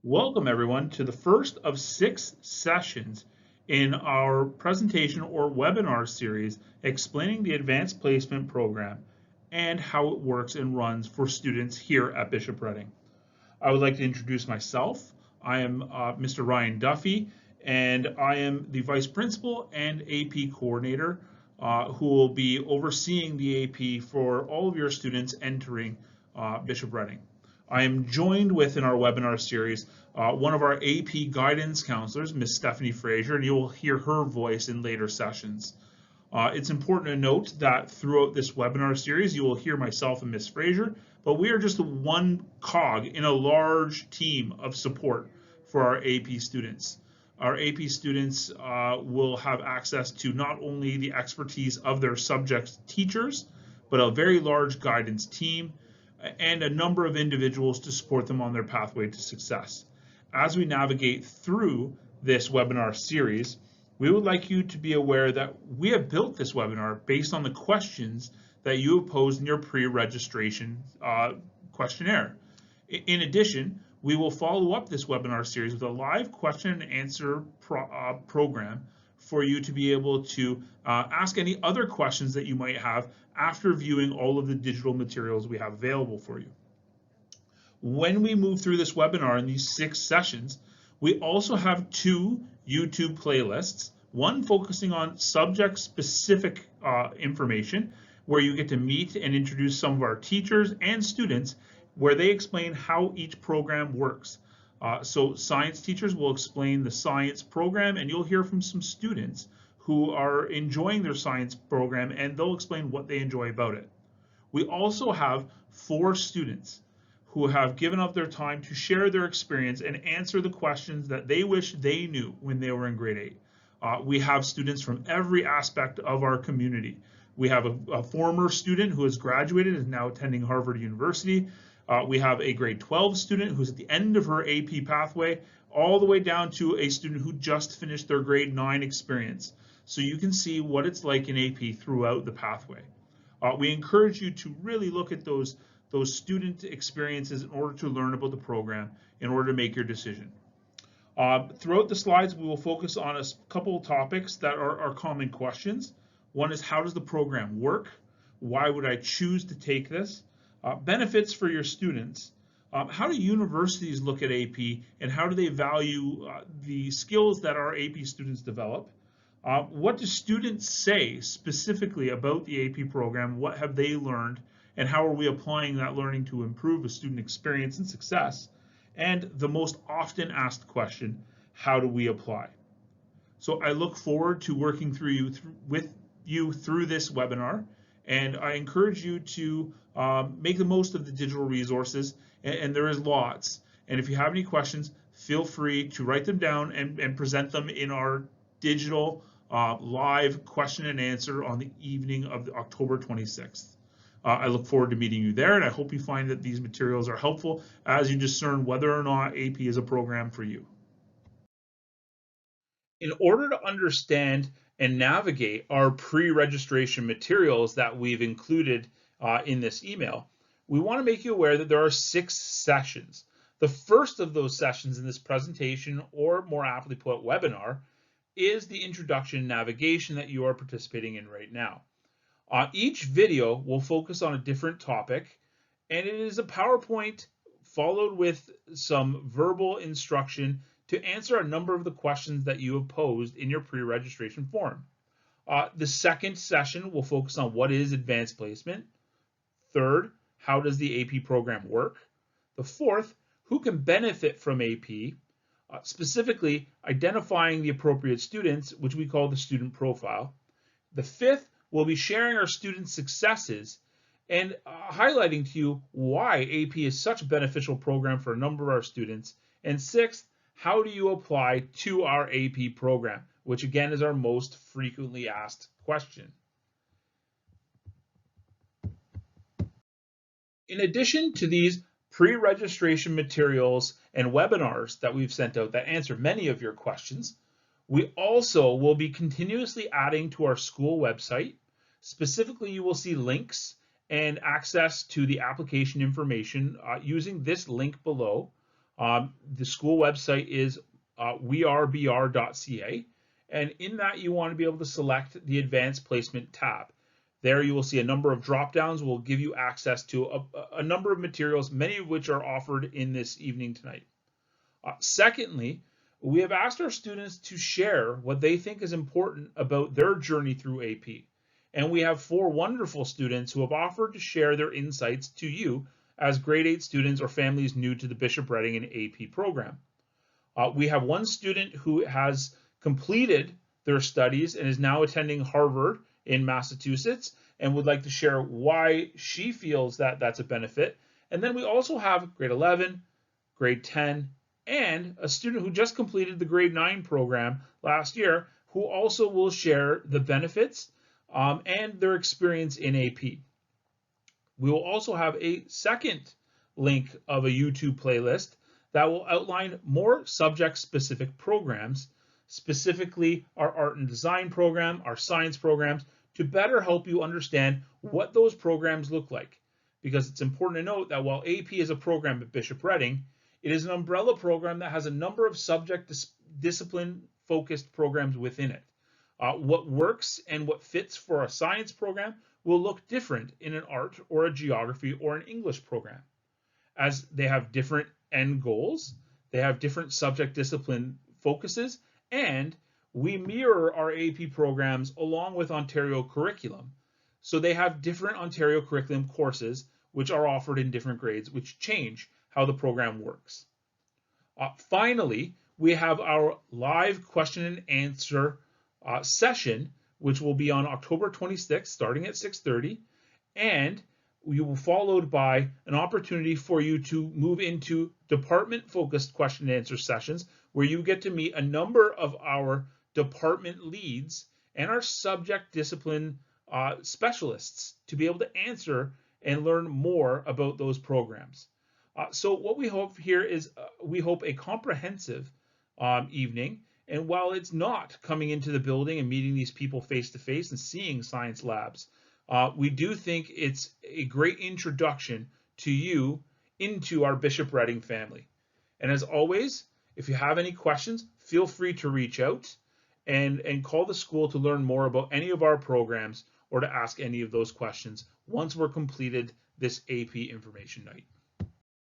Welcome, everyone, to the first of 6 sessions in our presentation or webinar series explaining the Advanced Placement Program and how it works and runs for students here at Bishop Reading. I would like to introduce myself. I am Mr. Ryan Duffy, and I am the Vice Principal and AP Coordinator who will be overseeing the AP for all of your students entering Bishop Reading. I am joined with, in our webinar series, one of our AP guidance counselors, Ms. Stephanie Fraser, and you will hear her voice in later sessions. It's important to note that throughout this webinar series, you will hear myself and Ms. Fraser, but we are just one cog in a large team of support for our AP students. Our AP students will have access to not only the expertise of their subject teachers, but a very large guidance team and a number of individuals to support them on their pathway to success. As we navigate through this webinar series, we would like you to be aware that we have built this webinar based on the questions that you have posed in your pre-registration questionnaire. In addition, we will follow up this webinar series with a live question and answer program for you to be able to ask any other questions that you might have after viewing all of the digital materials we have available for you. When we move through this webinar in these 6 sessions, we also have 2 YouTube playlists, one focusing on subject-specific information, where you get to meet and introduce some of our teachers and students, where they explain how each program works. So science teachers will explain the science program, and you'll hear from some students who are enjoying their science program, and they'll explain what they enjoy about it. We also have 4 students who have given up their time to share their experience and answer the questions that they wish they knew when they were in grade 8. We have students from every aspect of our community. We have a former student who has graduated and is now attending Harvard University. We have a grade 12 student who's at the end of her AP pathway, all the way down to a student who just finished their grade 9 experience. So you can see what it's like in AP throughout the pathway. We encourage you to really look at those student experiences in order to learn about the program, in order to make your decision. Throughout the slides, we will focus on a couple of topics that are common questions. One is, how does the program work? Why would I choose to take this? Benefits for your students. How do universities look at AP, and how do they value the skills that our AP students develop? What do students say specifically about the AP program? What have they learned, and how are we applying that learning to improve a student experience and success? And the most often asked question, how do we apply? So I look forward to working with you through this webinar, and I encourage you to make the most of the digital resources, and there is lots. And if you have any questions, feel free to write them down and present them in our digital live question and answer on the evening of October 26th. I look forward to meeting you there, and I hope you find that these materials are helpful as you discern whether or not AP is a program for you. In order to understand and navigate our pre-registration materials that we've included in this email, we want to make you aware that there are 6 sessions. The first of those sessions in this presentation, or more aptly put, webinar, is the introduction navigation that you are participating in right now. Each video will focus on a different topic, and it is a PowerPoint followed with some verbal instruction to answer a number of the questions that you have posed in your pre-registration form. The second session will focus on what is advanced placement. Third, how does the AP program work? The fourth, who can benefit from AP? Specifically, identifying the appropriate students, which we call the student profile. The fifth, we'll be sharing our students' successes and highlighting to you why AP is such a beneficial program for a number of our students. And sixth, how do you apply to our AP program, which again is our most frequently asked question. In addition to these pre-registration materials and webinars that we've sent out that answer many of your questions, we also will be continuously adding to our school website. Specifically, you will see links and access to the application information using this link below. The school website is wearebr.ca, and in that you want to be able to select the Advanced Placement tab. There you will see a number of drop downs will give you access to a number of materials, many of which are offered in this evening tonight. Secondly, we have asked our students to share what they think is important about their journey through AP. And we have 4 wonderful students who have offered to share their insights to you as grade 8 students or families new to the Bishop Reading and AP program. We have one student who has completed their studies and is now attending Harvard in Massachusetts and would like to share why she feels that that's a benefit. And then we also have grade 11, grade 10, and a student who just completed the grade 9 program last year who also will share the benefits and their experience in AP. We will also have a second link of a YouTube playlist that will outline more subject-specific programs, specifically our art and design program, our science programs, to better help you understand what those programs look like. Because it's important to note that while AP is a program at Bishop Reading, it is an umbrella program that has a number of subject discipline-focused programs within it. What works and what fits for a science program will look different in an art or a geography or an English program, as they have different end goals, they have different subject discipline focuses, and we mirror our AP programs along with Ontario curriculum. So they have different Ontario curriculum courses which are offered in different grades, which change how the program works. Finally, we have our live question and answer session, which will be on October 26th, starting at 6:30, and we will followed by an opportunity for you to move into department-focused question and answer sessions, where you get to meet a number of our department leads and our subject discipline specialists to be able to answer and learn more about those programs. So what we hope here is we hope a comprehensive evening. And while it's not coming into the building and meeting these people face to face and seeing science labs, we do think it's a great introduction to you into our Bishop Reading family. And as always, if you have any questions, feel free to reach out and call the school to learn more about any of our programs or to ask any of those questions once we're completed this AP information night.